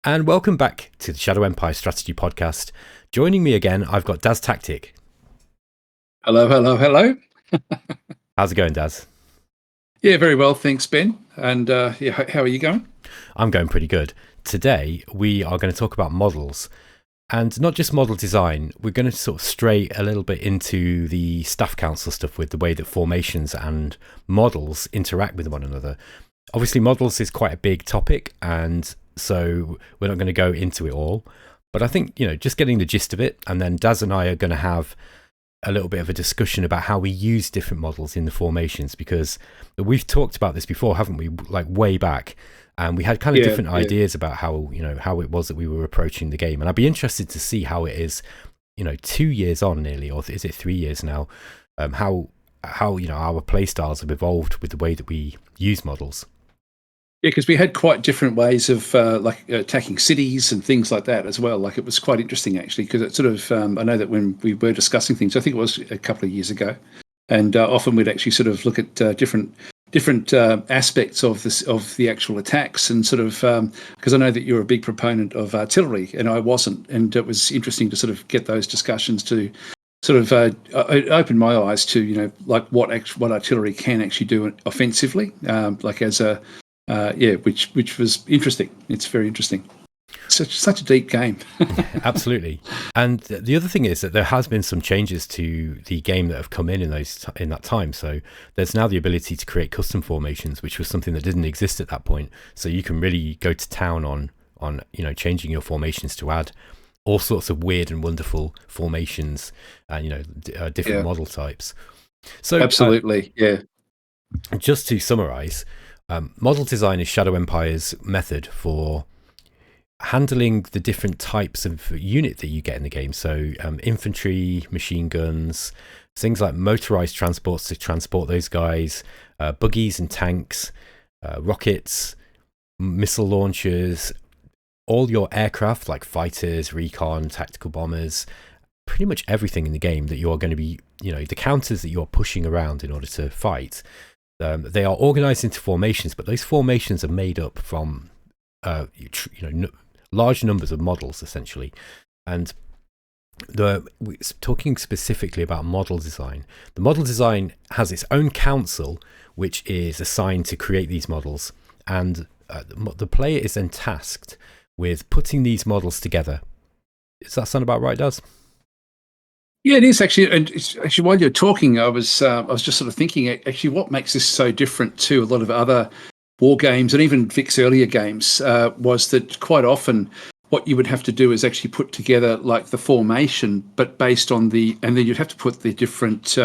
And welcome back to the Shadow Empire Strategy Podcast. Joining me again, I've got DasTactic. Hello, hello, hello. How's it going, Daz? Yeah, very well, thanks, Ben. And how are you going? I'm going pretty good. Today, we are going to talk about models. And not just model design, we're going to sort of stray a little bit into the staff council stuff with the way that formations and models interact with one another. Obviously, models is quite a big topic, and so we're not going to go into it all. But I think, just getting the gist of it, and then Daz and I are going to have a little bit of a discussion about how we use different models in the formations, because we've talked about this before, haven't we? Like way back. And we had kind of different ideas about how it was that we were approaching the game. And I'd be interested to see how it is, 2 years on nearly, or is it 3 years now, how our play styles have evolved with the way that we use models. Yeah, because we had quite different ways of attacking cities and things like that as well. Like, it was quite interesting, actually, because it sort of, I know that when we were discussing things, I think it was a couple of years ago, and often we'd actually sort of look at different aspects of the actual attacks, and sort of because I know that you're a big proponent of artillery and I wasn't, and it was interesting to sort of get those discussions to sort of it opened my eyes to what artillery can actually do offensively, which was interesting. It's very interesting. Such a deep game. Absolutely. And the other thing is that there has been some changes to the game that have come in that time. So there's now the ability to create custom formations, which was something that didn't exist at that point. So you can really go to town on changing your formations to add all sorts of weird and wonderful formations and different model types. So absolutely, just to summarize, model design is Shadow Empire's method for handling the different types of unit that you get in the game. So infantry, machine guns, things like motorized transports to transport those guys, buggies and tanks, rockets, missile launchers, all your aircraft like fighters, recon, tactical bombers, pretty much everything in the game that you're going to be, the counters that you're pushing around in order to fight. They are organized into formations, but those formations are made up from large numbers of models, essentially. And talking specifically about model design, the model design has its own council, which is assigned to create these models. And the player is then tasked with putting these models together. Does that sound about right, Daz? Yeah, it is actually. And actually, while you're talking, I was just sort of thinking, actually, what makes this so different to a lot of other war games and even Vic's earlier games was that quite often what you would have to do is actually put together like the formation, but based on and then you'd have to put the different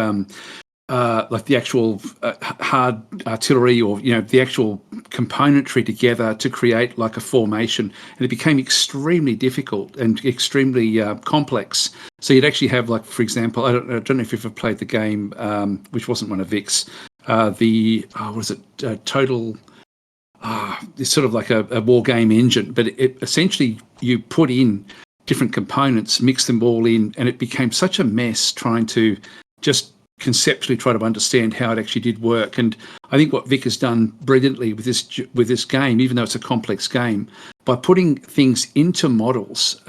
like the actual hard artillery or the actual componentry together to create like a formation, and it became extremely difficult and extremely complex. So you'd actually have, like, for example, I don't know if you've ever played the game, which wasn't one of Vic's, Total. It's sort of like a war game engine, but it essentially you put in different components, mix them all in, and it became such a mess trying to just conceptually try to understand how it actually did work. And I think what Vic has done brilliantly with this game, even though it's a complex game, by putting things into models,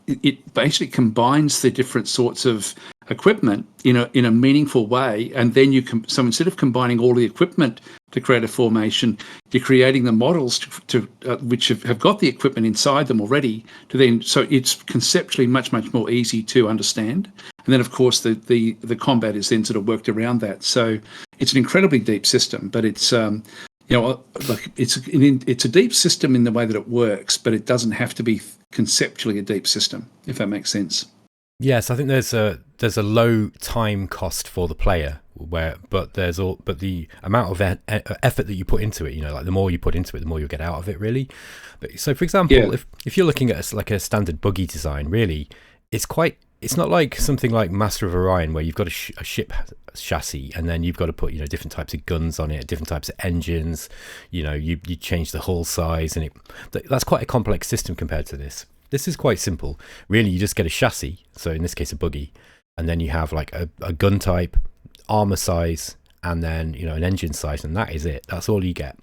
it basically combines the different sorts of equipment in a meaningful way, and then so instead of combining all the equipment to create a formation, you're creating the models to which have got the equipment inside them already so it's conceptually much more easy to understand. And then, of course, the combat is then sort of worked around that. So it's an incredibly deep system, but it's it's a deep system in the way that it works, but it doesn't have to be conceptually a deep system, if that makes sense. Yes, I think there's a low time cost for the player, but the amount of effort that you put into it, like the more you put into it, the more you'll get out of it, really. So, for example, if you're looking at like a standard buggy design, really, it's not like something like Master of Orion where you've got a ship chassis and then you've got to put different types of guns on it, different types of engines. You change the hull size, and that's quite a complex system compared to this. This is quite simple. Really, you just get a chassis, so in this case a buggy, and then you have like a gun type, armor size, and then an engine size, and that is it. That's all you get.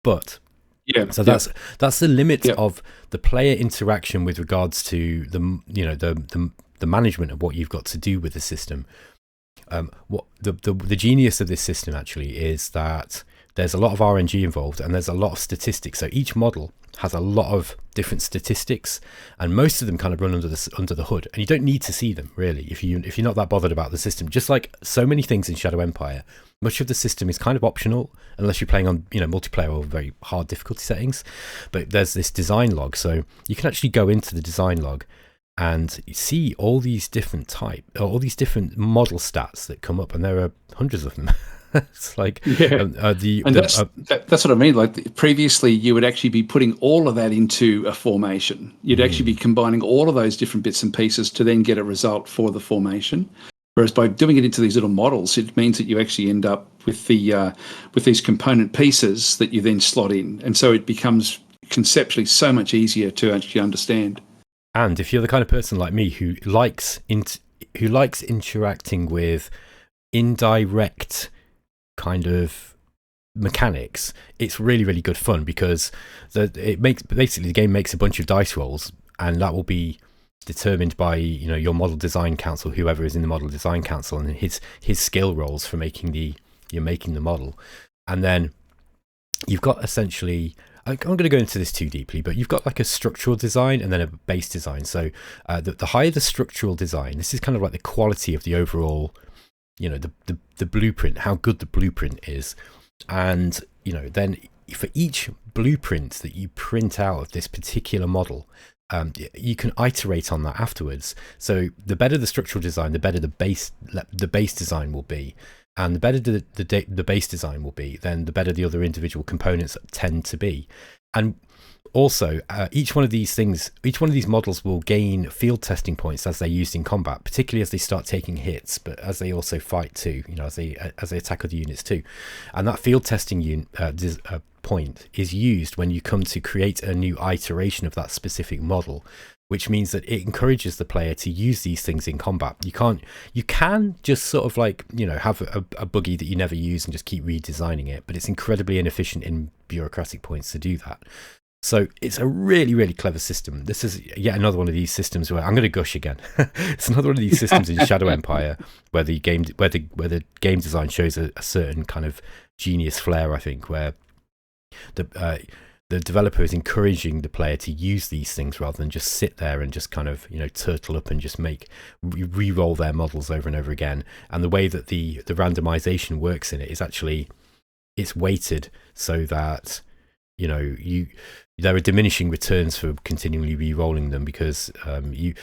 But Yeah. So that's the limit of the player interaction with regards to the management of what you've got to do with the system. What the genius of this system actually is that there's a lot of RNG involved, and there's a lot of statistics. So each model has a lot of different statistics, and most of them kind of run under the hood, and you don't need to see them really if you're not that bothered about the system. Just like so many things in Shadow Empire, much of the system is kind of optional unless you're playing on multiplayer or very hard difficulty settings. But there's this design log, so you can actually go into the design log and see all these different model stats that come up, and there are hundreds of them. It's like that's what I mean. Like previously, you would actually be putting all of that into a formation. You'd actually be combining all of those different bits and pieces to then get a result for the formation. Whereas by doing it into these little models, it means that you actually end up with these component pieces that you then slot in, and so it becomes conceptually so much easier to actually understand. And if you're the kind of person like me who likes interacting with indirect kind of mechanics, it's really, really good fun, because the game makes a bunch of dice rolls, and that will be determined by your model design council, whoever is in the model design council, and his skill rolls for making the model. And then you've got essentially, I'm going to go into this too deeply, but you've got like a structural design and then a base design. So the higher the structural design, this is kind of like the quality of the overall, the blueprint, how good the blueprint is. And then for each blueprint that you print out of this particular model, you can iterate on that afterwards. So the better the structural design, the better the base design will be. And the better the base design will be, then the better the other individual components tend to be. And also, each one of these models will gain field testing points as they're used in combat, particularly as they start taking hits, but as they also fight too, as they attack other units too. And that field testing point is used when you come to create a new iteration of that specific model, which means that it encourages the player to use these things in combat. You can just sort of like, have a buggy that you never use and just keep redesigning it, but it's incredibly inefficient in bureaucratic points to do that. So it's a really, really clever system. This is yet another one of these systems where I'm going to gush again. It's another one of these systems in Shadow Empire where the game design shows a certain kind of genius flair, I think, where the developer is encouraging the player to use these things rather than just sit there and just kind of turtle up and just re-roll their models over and over again. And the way that the randomization works in it is actually, it's weighted so that there are diminishing returns for continually re-rolling them, because you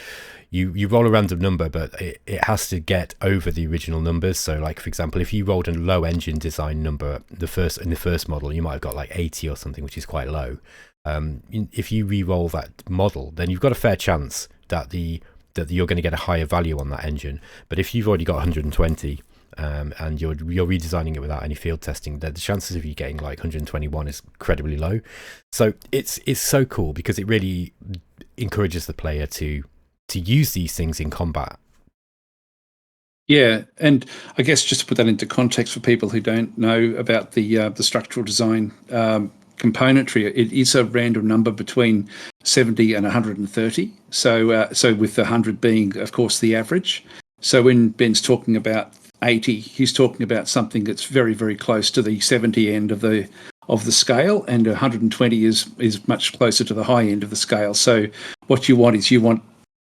roll a random number, but it has to get over the original numbers. So like, for example, if you rolled a low engine design number in the first model, you might have got like 80 or something, which is quite low. If you re-roll that model, then you've got a fair chance that you're going to get a higher value on that engine. But if you've already got 120 and you're redesigning it without any field testing, the chances of you getting like 121 is incredibly low. So it's so cool, because it really encourages the player to use these things in combat. Yeah, and I guess just to put that into context for people who don't know about the structural design componentry, it is a random number between 70 and 130. So with the 100 being, of course, the average. So when Ben's talking about 80, he's talking about something that's very, very close to the 70 end of the scale, and 120 is much closer to the high end of the scale. So what you want is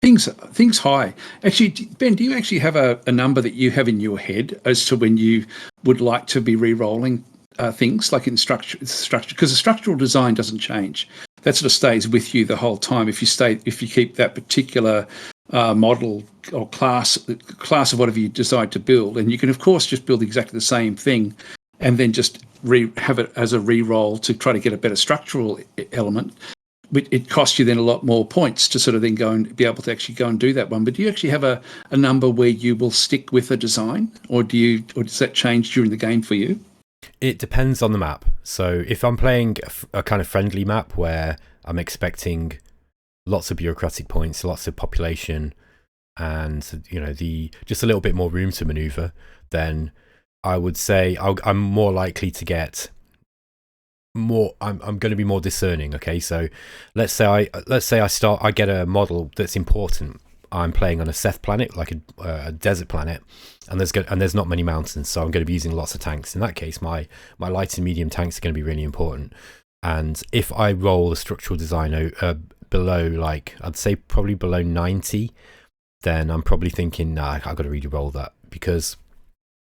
things high. Actually, Ben, do you actually have a number that you have in your head as to when you would like to be re-rolling things, like in structure? Because the structural design doesn't change. That sort of stays with you the whole time if you keep that particular model or class of whatever you decide to build. And you can, of course, just build exactly the same thing and then just have it as a re-roll to try to get a better structural element. It costs you then a lot more points to sort of then go and be able to actually go and do that one. But do you actually have a number where you will stick with a design, or does that change during the game for you? It depends on the map. So if I'm playing a kind of friendly map where I'm expecting lots of bureaucratic points, lots of population, and just a little bit more room to maneuver, then I would say I'm more likely to get I'm going to be more discerning. Okay, so let's say I get a model that's important. I'm playing on a Seth planet, like a desert planet, and there's not many mountains, so I'm going to be using lots of tanks. In that case, my light and medium tanks are going to be really important. And if I roll the structural design below, like I'd say probably below 90, then I'm probably thinking, nah, I've got to re-roll that, because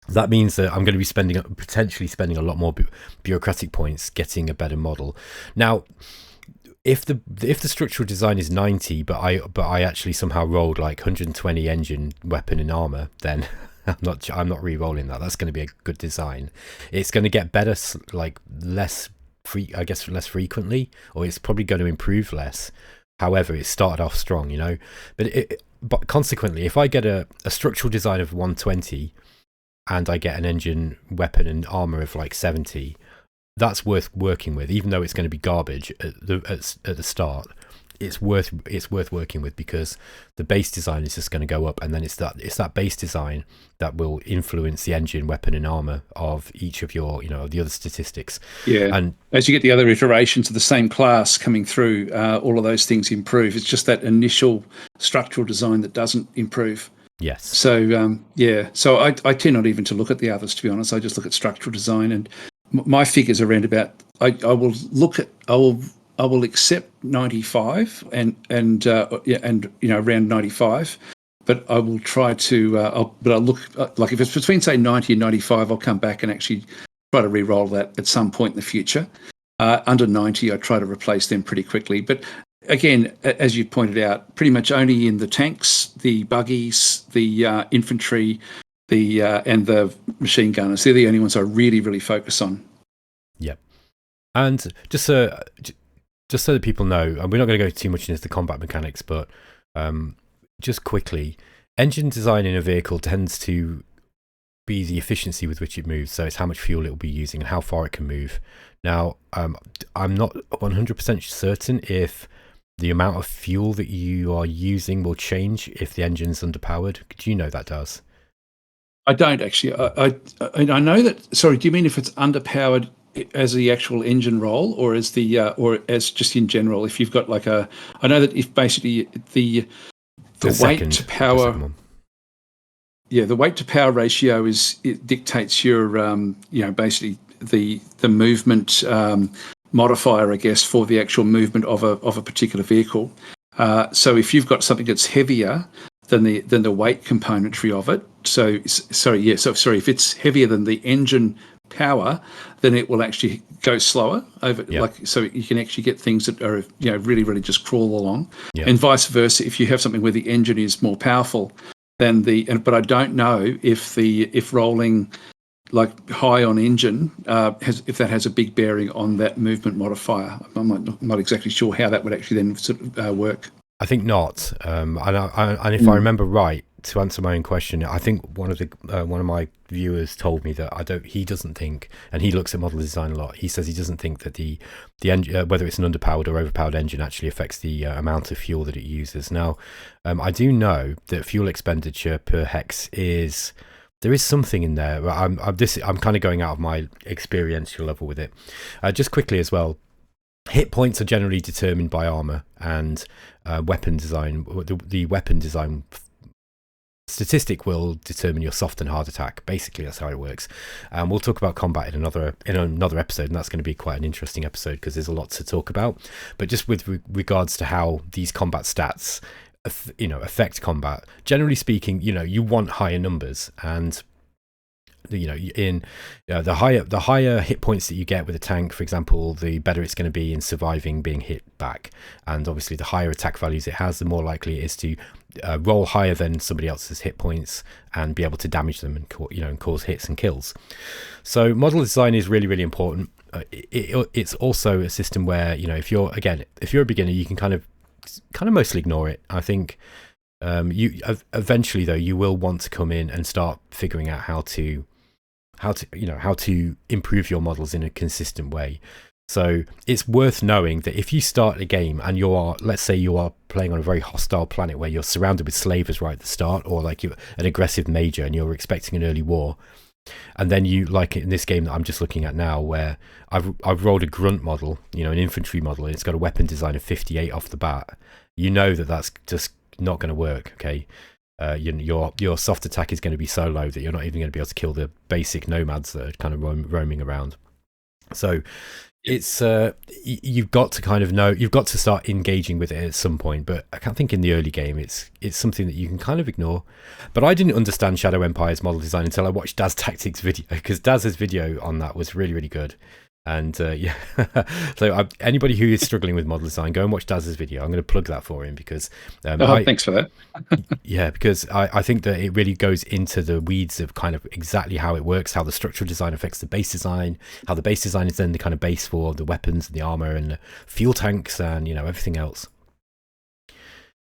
that means that I'm going to be potentially spending a lot more bureaucratic points getting a better model. Now, if the structural design is 90, but I actually somehow rolled like 120 engine, weapon, and armor, then I'm not re-rolling that. That's going to be a good design. It's going to get better, like less frequently, or it's probably going to improve less. However, it started off strong, But consequently, if I get a structural design of 120 and I get an engine, weapon, and armor of like 70, that's worth working with, even though it's going to be garbage at the start. It's worth working with, because the base design is just going to go up, and then it's that base design that will influence the engine, weapon, and armor of each of your the other statistics. Yeah, and as you get the other iterations of the same class coming through, all of those things improve. It's just that initial structural design that doesn't improve. Yes. So so I tend not even to look at the others, to be honest. I just look at structural design, and my figures around about. I will accept 95 and around 95, but I will try to. I'll look like if it's between say 90 and 95, I'll come back and actually try to re-roll that at some point in the future. Under 90, I try to replace them pretty quickly, but. Again, as you pointed out, pretty much only in the tanks, the buggies, the infantry, and the machine gunners. They're the only ones I really, really focus on. Yep. And just so that people know, and we're not going to go too much into the combat mechanics, but just quickly, engine design in a vehicle tends to be the efficiency with which it moves. So it's how much fuel it will be using and how far it can move. Now, I'm not 100% certain if the amount of fuel that you are using will change if the engine's underpowered. Do you know that does? I don't actually. I know that. Sorry, do you mean if it's underpowered as the actual engine roll, or as or as just in general? If you've got like I know that if basically the weight to power. Yeah, the weight to power ratio it dictates your basically the movement modifier, I guess, for the actual movement of a particular vehicle. So if you've got something that's heavier than the weight componentry of it, if it's heavier than the engine power, then it will actually go slower over. Yep. So you can actually get things that are really, really just crawl along, yep. And vice versa. If you have something where the engine is more powerful than but I don't know if rolling like high on engine if that has a big bearing on that movement modifier. I'm not exactly sure how that would actually then sort of work. I think not. And if I remember right, to answer my own question, I think one of my viewers told me that he doesn't think, and he looks at model design a lot. He says he doesn't think that the engine, whether it's an underpowered or overpowered engine, actually affects the amount of fuel that it uses. Now, I do know that fuel expenditure per hex there is something in there. I'm kind of going out of my experiential level with it. Just quickly as well, hit points are generally determined by armor and weapon design. The weapon design statistic will determine your soft and hard attack. Basically, that's how it works. We'll talk about combat in another episode, and that's going to be quite an interesting episode because there's a lot to talk about. But just with regards to how these combat stats affect combat, generally speaking, you want higher numbers, and the higher hit points that you get with a tank, for example, the better it's going to be in surviving being hit back. And obviously the higher attack values it has, the more likely it is to roll higher than somebody else's hit points and be able to damage them and cause hits and kills. So model design is really, really important. It's also a system where if you're a beginner, you can kind of mostly ignore it. I think you eventually though you will want to come in and start figuring out how to improve your models in a consistent way. So it's worth knowing that if you start a game and let's say you are playing on a very hostile planet where you're surrounded with slavers right at the start, or like you're an aggressive major and you're expecting an early war, And then you, like in this game that I'm just looking at now, where I've rolled a grunt model, an infantry model, and it's got a weapon design of 58 off the bat. You know that's just not going to work. Okay, your soft attack is going to be so low that you're not even going to be able to kill the basic nomads that are kind of roaming around. So it's you've got to kind of know, you've got to start engaging with it at some point. But I can't think in the early game it's something that you can kind of ignore. But I didn't understand Shadow Empire's model design until I watched DasTactic's video, because Daz's video on that was really, really good. And so anybody who is struggling with model design, go and watch Daz's video. I'm going to plug that for him because thanks for that. Yeah, because I think that it really goes into the weeds of kind of exactly how it works, how the structural design affects the base design, how the base design is then the kind of base for the weapons and the armor and the fuel tanks and everything else.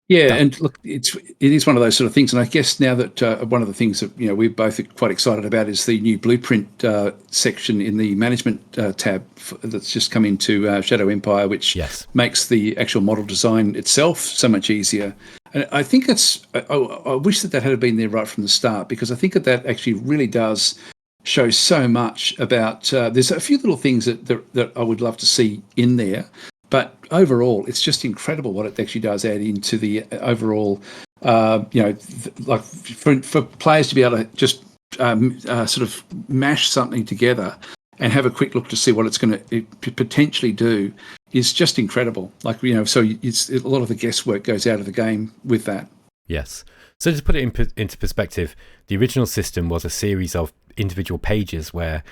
Yeah, and look, it is one of those sort of things, and I guess now that one of the things that we're both quite excited about is the new blueprint section in the management tab that's just come into Shadow Empire, which makes the actual model design itself so much easier. And I think I wish that had been there right from the start, because I think that actually really does show so much about. There's a few little things that I would love to see in there. But overall, it's just incredible what it actually does add into the overall, like for players to be able to just sort of mash something together and have a quick look to see what it's going to potentially do is just incredible. Like, so a lot of the guesswork goes out of the game with that. Yes. So to put it into perspective, the original system was a series of individual pages where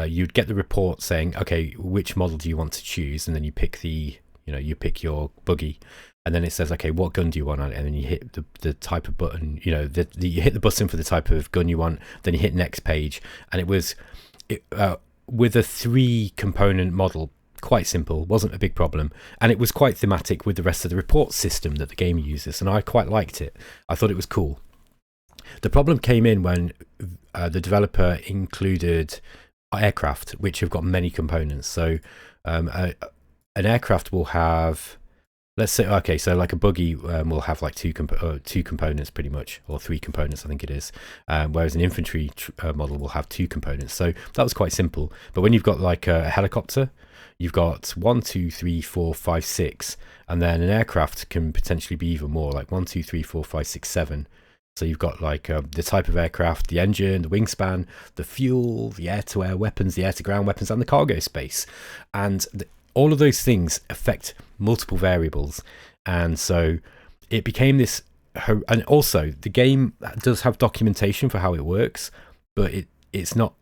you'd get the report saying, okay, which model do you want to choose? And then you pick you pick your buggy, and then it says, okay, what gun do you want on it? And then you hit the type of button, you hit the button for the type of gun you want, then you hit next page. And it was with a 3-component model, quite simple, wasn't a big problem. And it was quite thematic with the rest of the report system that the game uses. And I quite liked it. I thought it was cool. The problem came in when the developer included aircraft, which have got many components. So an aircraft will have, let's say, okay, so like a buggy will have like two components pretty much, or 3 components I think it is, whereas an infantry model will have 2 components. So that was quite simple. But when you've got like a helicopter, you've got 1, 2, 3, 4, 5, 6, and then an aircraft can potentially be even more, like 1, 2, 3, 4, 5, 6, 7. So you've got like the type of aircraft, the engine, the wingspan, the fuel, the air-to-air weapons, the air-to-ground weapons, and the cargo space. And all of those things affect multiple variables. And so it became this... And also, the game does have documentation for how it works, but it's not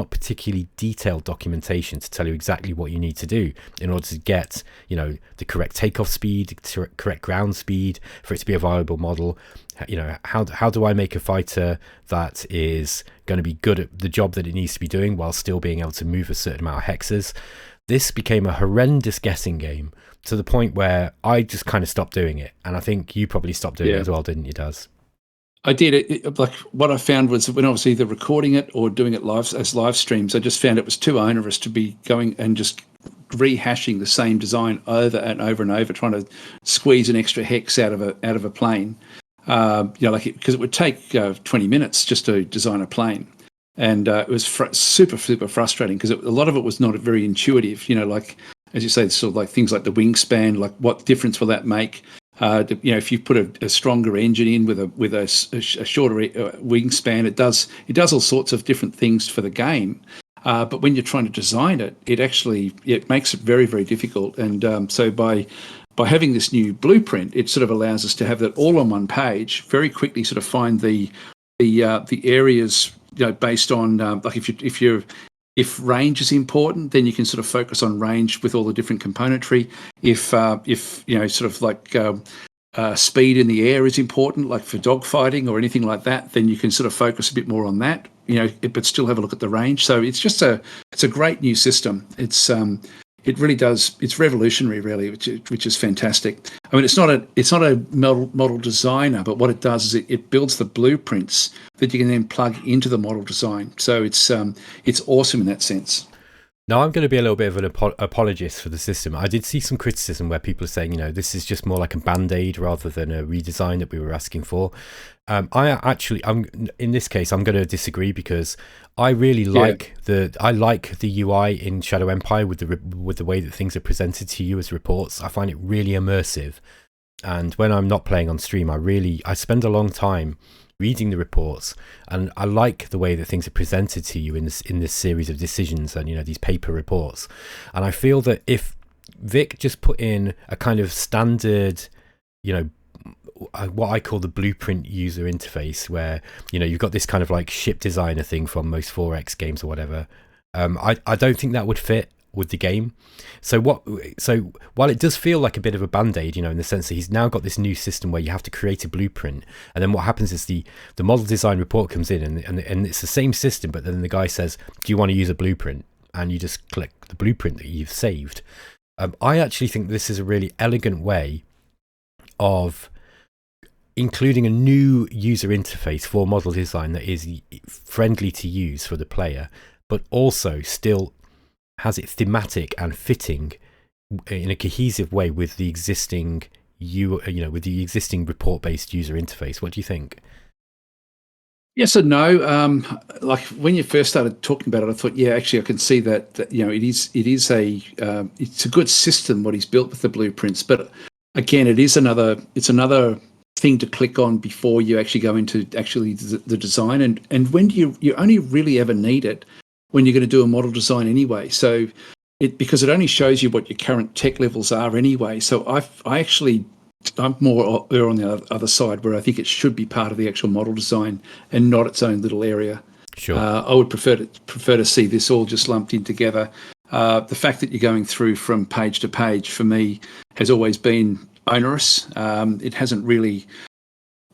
particularly detailed documentation to tell you exactly what you need to do in order to get, the correct takeoff speed, the correct ground speed for it to be a viable model. How do I make a fighter that is going to be good at the job that it needs to be doing while still being able to move a certain amount of hexes? This became a horrendous guessing game to the point where I just kind of stopped doing it. And I think you probably stopped doing it as well, didn't you, Daz? I did. Like what I found was when I was either recording it or doing it as live streams, I just found it was too onerous to be going and just rehashing the same design over and over and over, trying to squeeze an extra hex out of a plane. Because it would take 20 minutes just to design a plane, and it was super frustrating because a lot of it was not very intuitive. Like as you say, sort of like things like the wingspan, like what difference will that make? If you put a stronger engine in with a shorter wingspan, it does all sorts of different things for the game. But when you're trying to design it, it makes it very, very difficult. And so by having this new blueprint, it sort of allows us to have that all on one page, very quickly sort of find the areas, based on like if range is important, then you can sort of focus on range with all the different componentry. If sort of like speed in the air is important, like for dogfighting or anything like that, then you can sort of focus a bit more on that, but still have a look at the range. So it's just it's a great new system. It really does. It's revolutionary, really, which is fantastic. I mean, it's not a model designer, but what it does is it builds the blueprints that you can then plug into the model design. So it's awesome in that sense. Now, I'm going to be a little bit of an apologist for the system. I did see some criticism where people are saying, this is just more like a band-aid rather than a redesign that we were asking for. I'm in this case, I'm going to disagree, because I really like the UI in Shadow Empire with the way that things are presented to you as reports. I find it really immersive, and when I'm not playing on stream, I spend a long time reading the reports, and I like the way that things are presented to you in this series of decisions and these paper reports. And I feel that if Vic just put in a kind of standard, what I call the blueprint user interface, where you've got this kind of like ship designer thing from most 4X games or whatever, I don't think that would fit with the game. So while it does feel like a bit of a band-aid, in the sense that he's now got this new system where you have to create a blueprint, and then what happens is the model design report comes in, and it's the same system, but then the guy says, do you want to use a blueprint? And you just click the blueprint that you've saved. I actually think this is a really elegant way of including a new user interface for model design that is friendly to use for the player, but also still has it thematic and fitting in a cohesive way with the existing report-based user interface. What do you think? Yes and no. Like when you first started talking about it, I thought, yeah, actually, I can see that it's a good system what he's built with the blueprints. But again, it's another thing to click on before you actually go into the design. And when do you only really ever need it when you're going to do a model design anyway. So because it only shows you what your current tech levels are anyway. So I'm more on the other side, where I think it should be part of the actual model design and not its own little area. Sure. I would prefer to see this all just lumped in together. The fact that you're going through from page to page for me has always been onerous. It hasn't really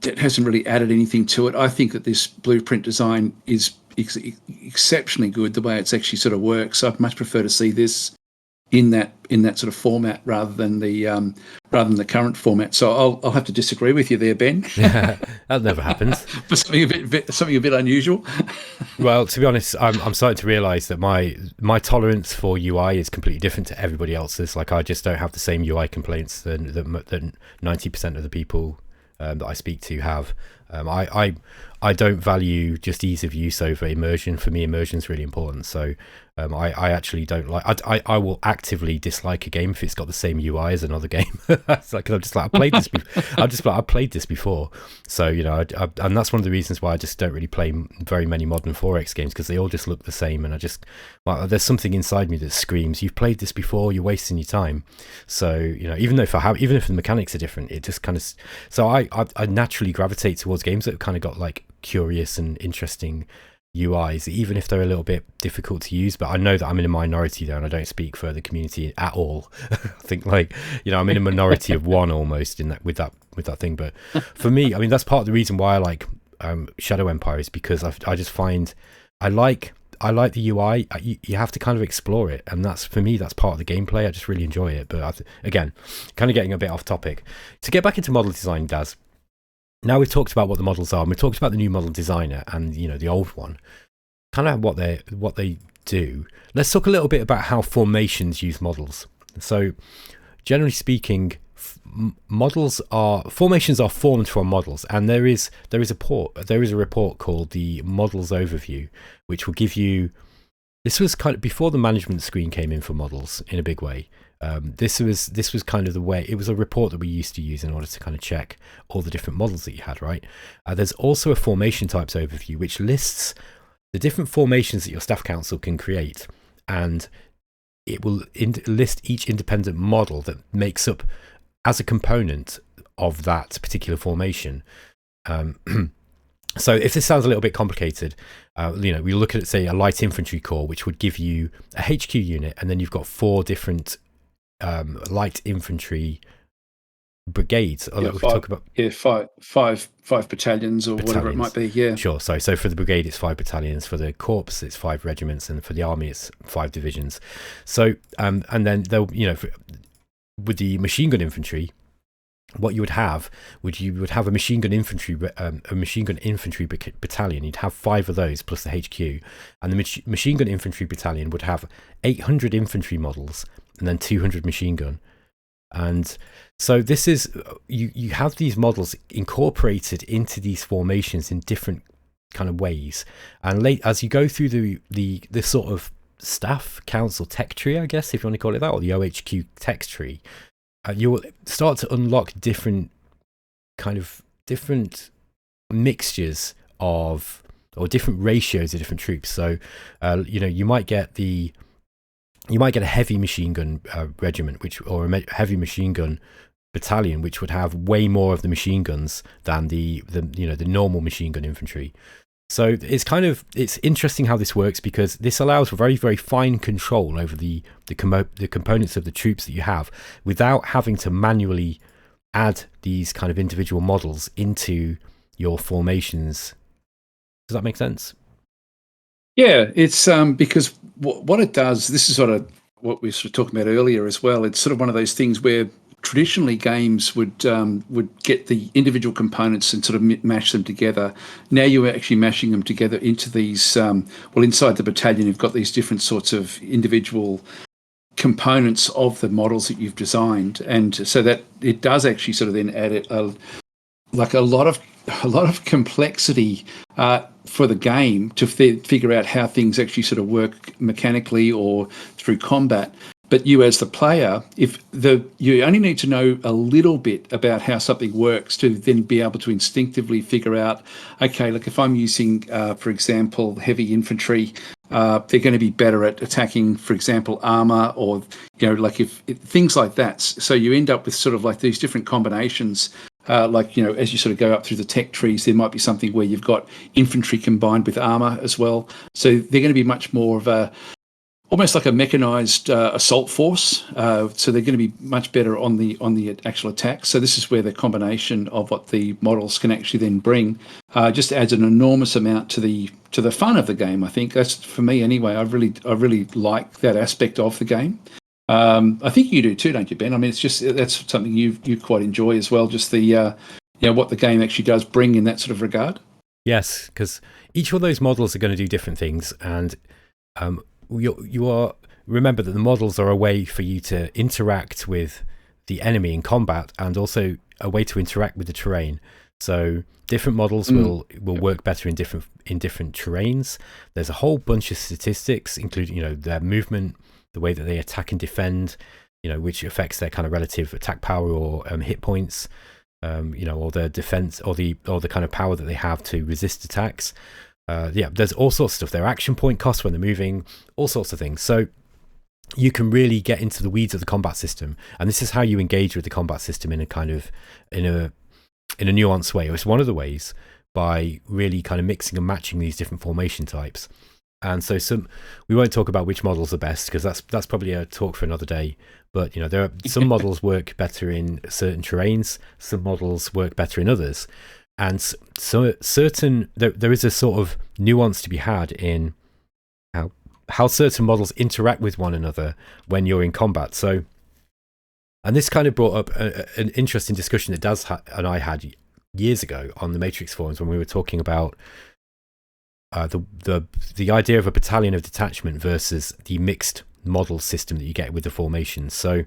added anything to it. I think that this blueprint design is exceptionally good, the way it's actually sort of works. I'd much prefer to see this in that sort of format rather than the current format. So I'll have to disagree with you there, Ben. That never happens. For something a bit unusual. Well, to be honest, I'm starting to realise that my tolerance for UI is completely different to everybody else's. Like, I just don't have the same UI complaints that 90% of the people that I speak to have. I don't value just ease of use over immersion. For me, immersion is really important. So I actually don't like. I will actively dislike a game if it's got the same UI as another game. It's like, I'm just like, I've played this before. So and that's one of the reasons why I just don't really play very many modern 4X games, because they all just look the same, and there's something inside me that screams, "You've played this before. You're wasting your time." So even if the mechanics are different, it just kind of. So I naturally gravitate towards games that have kind of got like curious and interesting UIs, even if they're a little bit difficult to use. But I know that I'm in a minority there, and I don't speak for the community at all. I think I'm in a minority of one almost in that with that thing. But for me, I mean, that's part of the reason why I like Shadow Empire, is because I just find I like the UI. You have to kind of explore it, and that's part of the gameplay. I just really enjoy it. But again, kind of getting a bit off topic. To get back into model design, Daz. Now we've talked about what the models are, and we've talked about the new model designer and the old one, kind of what they do. Let's talk a little bit about how formations use models. So, generally speaking, formations are formed from models, and there is a report called the Models Overview, which will give you. This was kind of before the management screen came in for models in a big way. This was kind of the way. It was a report that we used to use in order to kind of check all the different models that you had, right? There's also a formation types overview, which lists the different formations that your staff council can create, and it will list each independent model that makes up as a component of that particular formation. So if this sounds a little bit complicated, we look at, say, a light infantry corps, which would give you a HQ unit, and then you've got 4 different light infantry brigades. Five battalions or whatever it might be. Yeah, sure. So for the brigade, it's 5 battalions. For the corps, it's 5 regiments, and for the army, it's 5 divisions. So and then they'll with the machine gun infantry, what you would have a machine gun infantry battalion. You'd have 5 of those plus the HQ, and the machine gun infantry battalion would have 800 infantry models and then 200 machine gun. And so this is you have these models incorporated into these formations in different kind of ways, and as you go through the sort of staff council tech tree, I guess, if you want to call it that, or the OHQ tech tree, you'll start to unlock different mixtures of, or different ratios of different troops. So you might get a heavy machine gun regiment, or a heavy machine gun battalion, which would have way more of the machine guns than the normal machine gun infantry. So it's interesting how this works, because this allows for very, very fine control over the components of the troops that you have, without having to manually add these kind of individual models into your formations. Does that make sense? Yeah, it's because what it does, this is what we were talking about earlier as well. It's sort of one of those things where traditionally games would get the individual components and sort of mash them together. Now you're actually mashing them together into these, inside the battalion, you've got these different sorts of individual components of the models that you've designed. And so that it does actually sort of then add a lot of complexity for the game to figure out how things actually sort of work mechanically or through combat. But you, as the player, you only need to know a little bit about how something works to then be able to instinctively figure out, okay, look, if I'm using, for example, heavy infantry, they're going to be better at attacking, for example, armor, or if things like that. So you end up with sort of like these different combinations. As you sort of go up through the tech trees, there might be something where you've got infantry combined with armor as well. So they're going to be much more of almost like a mechanized assault force. So they're going to be much better on the actual attack. So this is where the combination of what the models can actually then bring just adds an enormous amount to the fun of the game. I think that's, for me anyway. I really like that aspect of the game. I think you do too, don't you, Ben? I mean, it's just that's something you quite enjoy as well. Just the what the game actually does bring in that sort of regard. Yes, because each of those models are going to do different things, and you are remember that the models are a way for you to interact with the enemy in combat, and also a way to interact with the terrain. So different models will work better in different terrains. There's a whole bunch of statistics, including their movement, the way that they attack and defend, which affects their kind of relative attack power or hit points, or their defense, or the kind of power that they have to resist attacks. There's all sorts of stuff. Their action point costs when they're moving, all sorts of things. So you can really get into the weeds of the combat system, and this is how you engage with the combat system in a nuanced way. It's one of the ways, by really kind of mixing and matching these different formation types. And so we won't talk about which models are best, because that's probably a talk for another day. But there are some models work better in certain terrains, some models work better in others. And so there is a sort of nuance to be had in how certain models interact with one another when you're in combat. So, and this kind of brought up an interesting discussion that Daz and I had years ago on the Matrix forums, when we were talking about the idea of a battalion of detachment versus the mixed model system that you get with the formations. So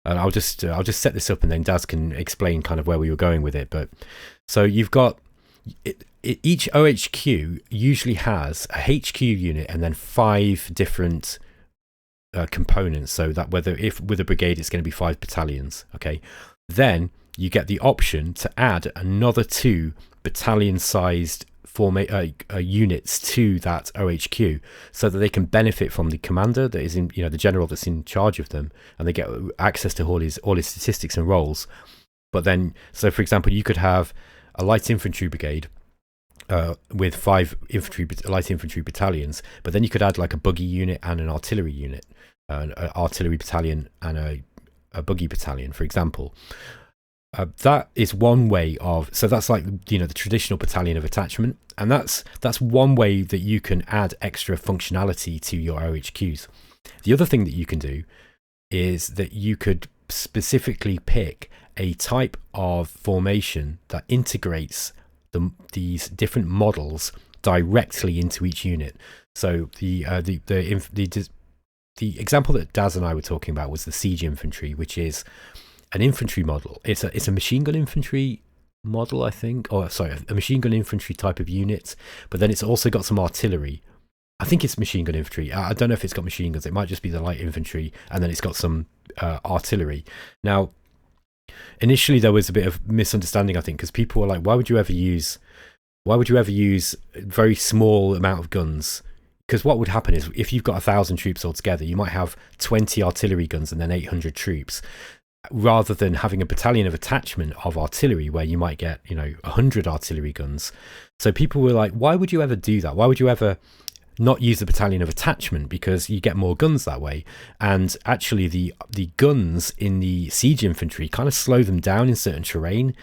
I'll just set this up, and then Daz can explain kind of where we were going with it. But so you've got each OHQ usually has a HQ unit and then 5 different components. So that if with a brigade, it's going to be 5 battalions. Okay, then you get the option to add another 2 battalion-sized units to that OHQ, so that they can benefit from the commander that is in, the general that's in charge of them, and they get access to all his statistics and roles. But then, so for example, you could have a light infantry brigade with 5 light infantry battalions, but then you could add like a buggy unit and an artillery unit, an artillery battalion and a buggy battalion, for example. That is one way of, so that's like the traditional battalion of attachment, and that's one way that you can add extra functionality to your OHQs. The other thing that you can do is that you could specifically pick a type of formation that integrates these different models directly into each unit. So the example that Daz and I were talking about was the siege infantry, which is an infantry model. It's a machine gun infantry model, I think, or sorry, a machine gun infantry type of unit, but then it's also got some artillery. I think it's machine gun infantry. I don't know if it's got machine guns. It might just be the light infantry, and then it's got some artillery. Now, initially there was a bit of misunderstanding, I think, because people were like, why would you ever use a very small amount of guns? Because what would happen is, if you've got 1,000 troops altogether, you might have 20 artillery guns and then 800 troops, rather than having a battalion of attachment of artillery where you might get 100 artillery guns. So people were like, why would you ever do that? Why would you ever not use the battalion of attachment, because you get more guns that way? And actually the guns in the siege infantry kind of slow them down in certain terrain,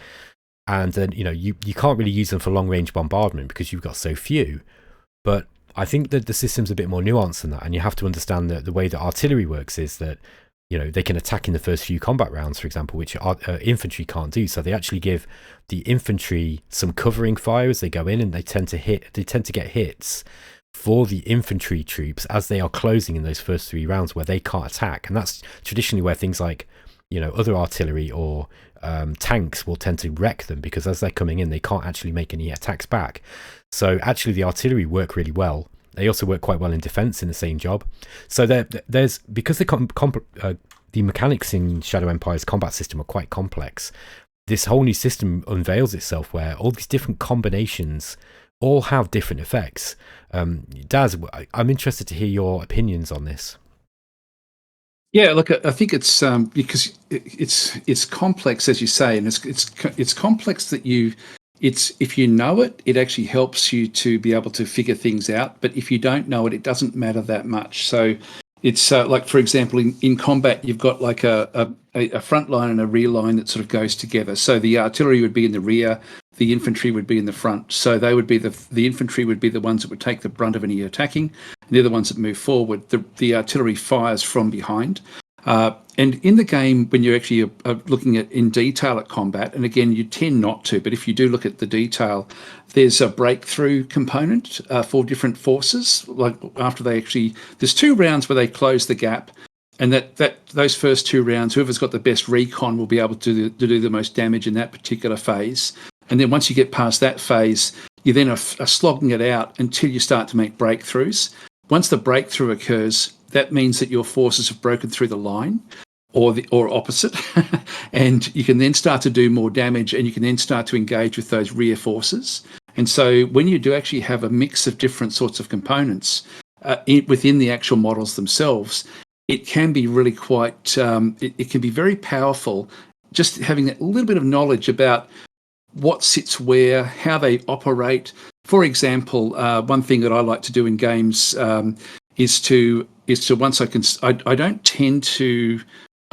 and then you can't really use them for long range bombardment because you've got so few. But I think that the system's a bit more nuanced than that, and you have to understand that the way that artillery works is that they can attack in the first few combat rounds, for example, which infantry can't do. So they actually give the infantry some covering fire as they go in, and they tend to get hits for the infantry troops as they are closing in those first 3 rounds where they can't attack. And that's traditionally where things like other artillery or tanks will tend to wreck them, because as they're coming in, they can't actually make any attacks back. So actually the artillery work really well. They also work quite well in defense in the same job. So there's because the mechanics in Shadow Empire's combat system are quite complex, this whole new system unveils itself where all these different combinations all have different effects. Daz, I'm interested to hear your opinions on this. Yeah, look, I think it's because it's complex, as you say, and it's complex that if you know it, it actually helps you to be able to figure things out. But if you don't know it, it doesn't matter that much. So it's like, for example, in combat, you've got like a front line and a rear line that sort of goes together. So the artillery would be in the rear, the infantry would be in the front. So they would be the infantry would be the ones that would take the brunt of any attacking, and the other ones that move forward. The artillery fires from behind. And in the game, when you're actually looking at in detail at combat, and again, you tend not to, but if you do look at the detail, there's a breakthrough component for different forces. Like there's 2 rounds where they close the gap, and those first 2 rounds, whoever's got the best recon will be able to do the most damage in that particular phase. And then once you get past that phase, you then are slogging it out until you start to make breakthroughs. Once the breakthrough occurs, that means that your forces have broken through the line, or opposite, and you can then start to do more damage, and you can then start to engage with those rear forces. And so when you do actually have a mix of different sorts of components within the actual models themselves, it can be really quite, it can be very powerful, just having that little bit of knowledge about what sits where, how they operate. For example, one thing that I like to do in games is to once I don't tend to.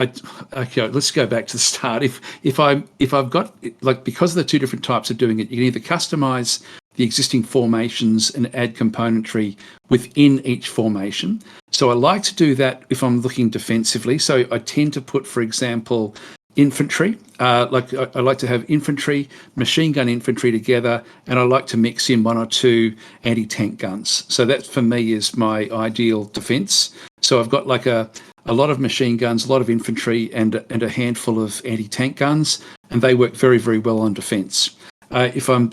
Okay, let's go back to the start. If I've got, like, because of the 2 different types of doing it, you can either customize the existing formations and add componentry within each formation. So I like to do that if I'm looking defensively. So I tend to put, for example, infantry. I like to have infantry, machine gun infantry together, and I like to mix in 1 or 2 anti-tank guns. So that for me is my ideal defense. So I've got like a lot of machine guns, a lot of infantry, and a handful of anti-tank guns, and they work very, very well on defense. If I'm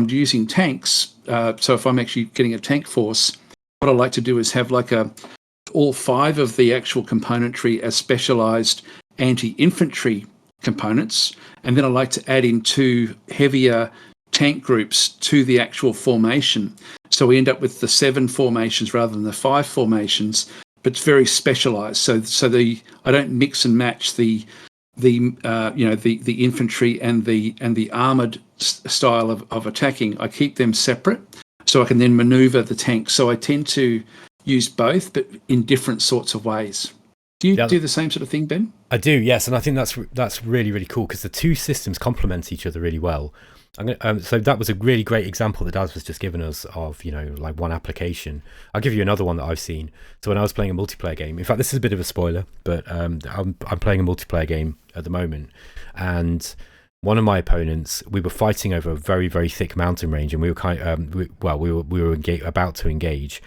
using tanks, so if I'm actually getting a tank force, what I like to do is have like all 5 of the actual componentry as specialized anti-infantry components, and then I like to add in 2 heavier tank groups to the actual formation. So we end up with the 7 formations rather than the 5 formations, but it's very specialized. So I don't mix and match the infantry and the armored style of attacking. I keep them separate so I can then maneuver the tank. So I tend to use both, but in different sorts of ways. Do you do the same sort of thing, Ben? I do, yes, and I think that's really, really cool, because the 2 systems complement each other really well. So that was a really great example that Daz was just giving us of, like one application. I'll give you another one that I've seen. So when I was playing a multiplayer game, in fact, this is a bit of a spoiler, but I'm playing a multiplayer game at the moment, and one of my opponents, we were fighting over a very, very thick mountain range, and we were about to engage,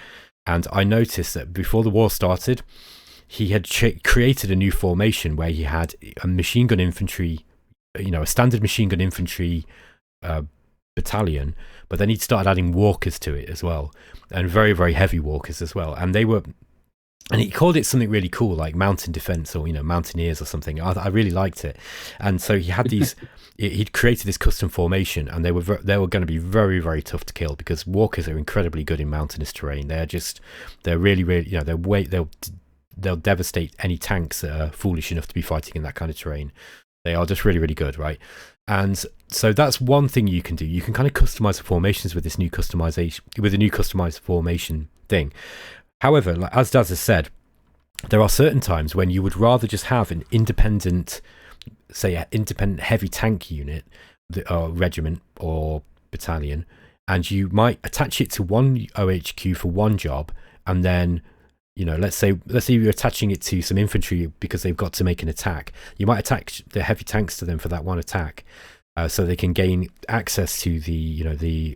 and I noticed that before the war started, he had created a new formation where he had a machine gun infantry, a standard machine gun infantry battalion, but then he'd started adding walkers to it as well, and very, very heavy walkers as well, and he called it something really cool like mountain defense, or mountaineers or something. I really liked it. And so he had these he'd created this custom formation, and they were going to be very, very tough to kill, because walkers are incredibly good in mountainous terrain. They're really, really, they'll devastate any tanks that are foolish enough to be fighting in that kind of terrain. They are just really, really good, right? And so that's one thing you can do. You can kind of customize the formations with this new customization, with a new customized formation thing. However, like, as Daz has said, there are certain times when you would rather just have an independent, say, an independent heavy tank unit, or regiment or battalion, and you might attach it to one OHQ for one job, and then, let's say you're attaching it to some infantry because they've got to make an attack. You might attach the heavy tanks to them for that one attack, so they can gain access to the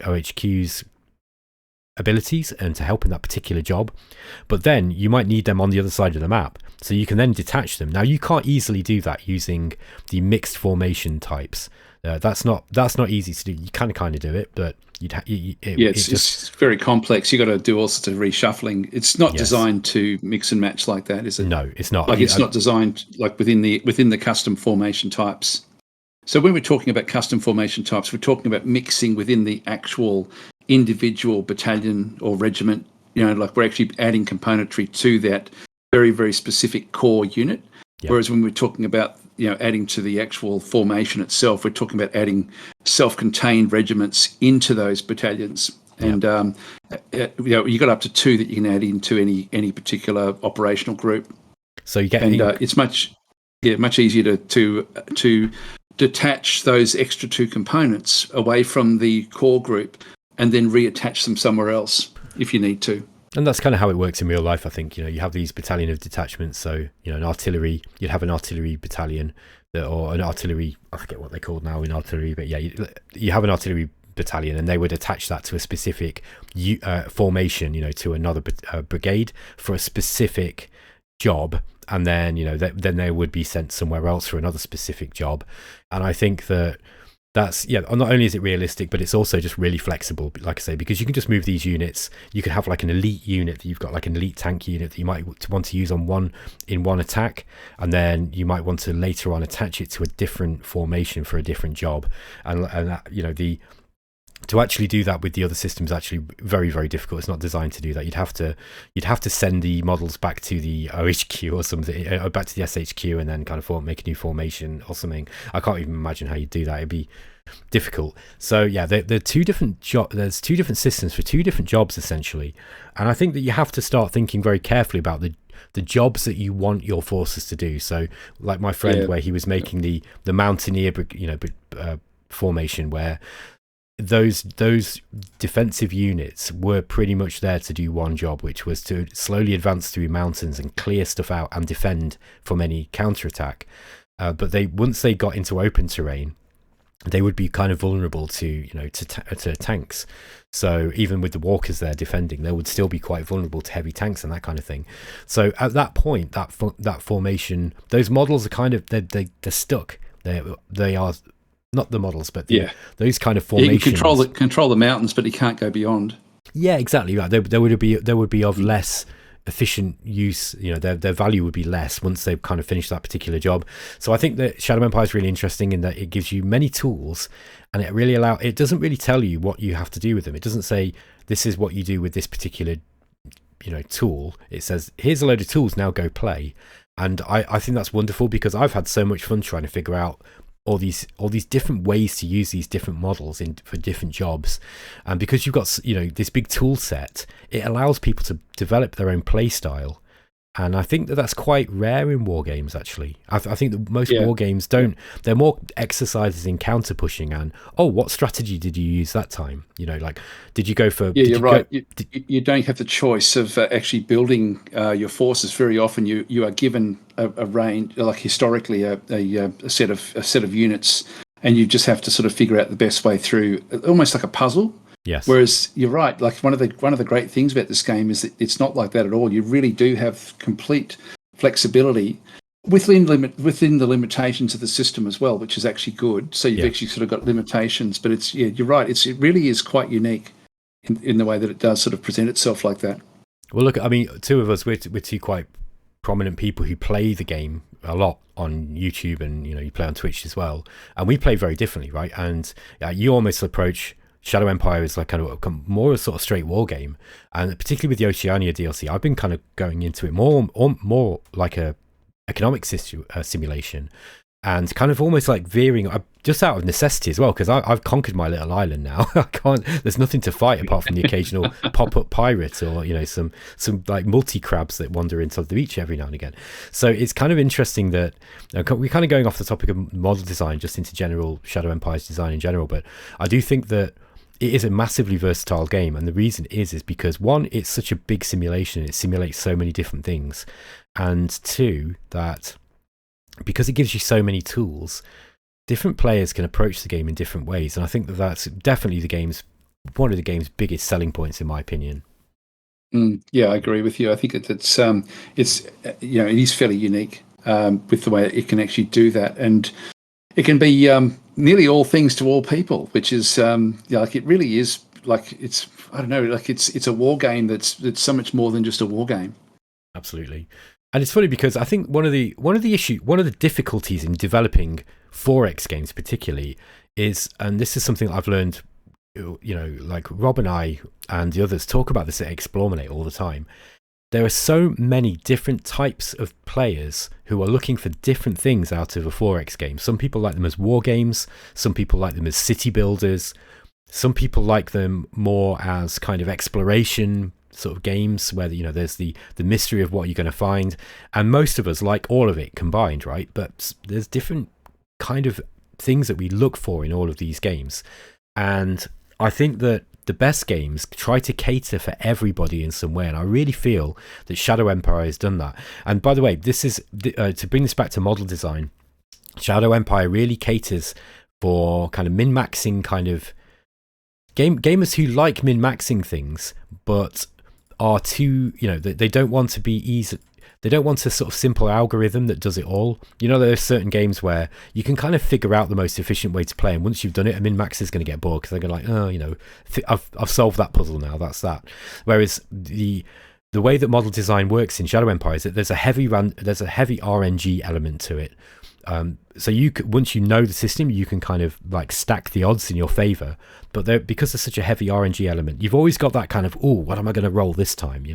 OHQ's abilities and to help in that particular job. But then you might need them on the other side of the map, so you can then detach them. Now, you can't easily do that using the mixed formation types. That's not easy to do. You can kind of do it, but it's very complex. You got to do all sorts of reshuffling. It's not designed to mix and match like that, is it? No, it's not. Like, it's not designed like within the custom formation types. So when we're talking about custom formation types, we're talking about mixing within the actual individual battalion or regiment. Like, we're actually adding componentry to that very, very specific core unit. Yeah. Whereas when we're talking about adding to the actual formation itself, we're talking about adding self-contained regiments into those battalions. And you got up to 2 that you can add into any particular operational group. So you get, it's much easier to detach those extra 2 components away from the core group and then reattach them somewhere else if you need to. And that's kind of how it works in real life, I think. You have these Battalion of Detachments. So, an artillery, you'd have an artillery battalion, or an artillery, I forget what they're called now in artillery, but you have an artillery battalion, and they would attach that to a specific formation, to another brigade for a specific job. And then, then they would be sent somewhere else for another specific job. And I think that's not only is it realistic, but it's also just really flexible, like I say, because you can just move these units. You can have like an elite unit that you've got, like an elite tank unit that you might want to use in one attack, and then you might want to later on attach it to a different formation for a different job. And that, to actually do that with the other system is actually very, very difficult. It's not designed to do that. You'd have to send the models back to the OHQ or something, back to the SHQ, and then kind of make a new formation or something. I can't even imagine how you do that. It'd be difficult. So there are 2 different there's 2 different systems for 2 different jobs essentially, and I think that you have to start thinking very carefully about the jobs that you want your forces to do. So, like my friend, where he was making the mountaineer, formation, where those defensive units were pretty much there to do one job, which was to slowly advance through mountains and clear stuff out and defend from any counterattack. But once they got into open terrain, they would be kind of vulnerable to tanks. So even with the walkers there defending, they would still be quite vulnerable to heavy tanks and that kind of thing. So at that point, that formation, those models are kind of they're stuck. They are. Not the models, but those kind of formations. You can control the mountains, but you can't go beyond. Yeah, exactly right. There would be of less efficient use. Their value would be less once they've kind of finished that particular job. So I think that Shadow Empire is really interesting in that it gives you many tools, and it doesn't really tell you what you have to do with them. It doesn't say this is what you do with this particular tool. It says here's a load of tools, now go play. And I think that's wonderful, because I've had so much fun trying to figure out all these different ways to use these different models for different jobs. And because you've got this big tool set, it allows people to develop their own play style And I think that that's quite rare in war games, actually. I think that most war games don't. They're more exercises in counter pushing and, what strategy did you use that time? Like, did you go for... Yeah, you're right. You don't have the choice of actually building your forces. Very often you are given a range, like historically a set of units, and you just have to sort of figure out the best way through, almost like a puzzle. Yes. Whereas you're right. Like one of the great things about this game is that it's not like that at all. You really do have complete flexibility within the limitations of the system as well, which is actually good. So you've actually sort of got limitations, but it's you're right. It really is quite unique in the way that it does sort of present itself like that. Well, look, I mean, two of us we're two quite prominent people who play the game a lot on YouTube, and you play on Twitch as well, and we play very differently, right? And you almost approach Shadow Empire is like kind of more a sort of straight war game, and particularly with the Oceania DLC, I've been kind of going into it more like a economic simulation, and kind of almost like veering just out of necessity as well, because I've conquered my little island now. I can't. There's nothing to fight apart from the occasional pop-up pirate or some like multi-crabs that wander into the beach every now and again. So it's kind of interesting that we're kind of going off the topic of model design just into general Shadow Empire's design in general, but I do think that it is a massively versatile game, and the reason is because one, it's such a big simulation, it simulates so many different things, and two, that because it gives you so many tools, different players can approach the game in different ways, and I think that that's definitely one of the game's biggest selling points, in my opinion. Yeah, I agree with you. I think it's it is fairly unique with the way it can actually do that, and it can be nearly all things to all people, which is like it really is like it's a war game that's so much more than just a war game. Absolutely. And it's funny because I think one of the difficulties in developing 4X games particularly is, and this is something I've learned, like Rob and I and the others talk about this at Explorminate all the time. There are so many different types of players who are looking for different things out of a 4X game. Some people like them as war games. Some people like them as city builders. Some people like them more as kind of exploration sort of games where there's the mystery of what you're going to find. And most of us like all of it combined, right? But there's different kind of things that we look for in all of these games. And I think that the best games try to cater for everybody in some way, and I really feel that Shadow Empire has done that. And by the way, this is to bring this back to model design. Shadow Empire really caters for kind of min-maxing kind of gamers who like min-maxing things, but are too they don't want to be easy. They don't want a sort of simple algorithm that does it all. There are certain games where you can kind of figure out the most efficient way to play, and once you've done it, a min-max is going to get bored because they're going to like, I've solved that puzzle now, that's that. Whereas the way that model design works in Shadow Empire is that there's a heavy RNG element to it. So once you know the system, you can kind of like stack the odds in your favor, but because there's such a heavy RNG element, you've always got that kind of, what am I going to roll this time?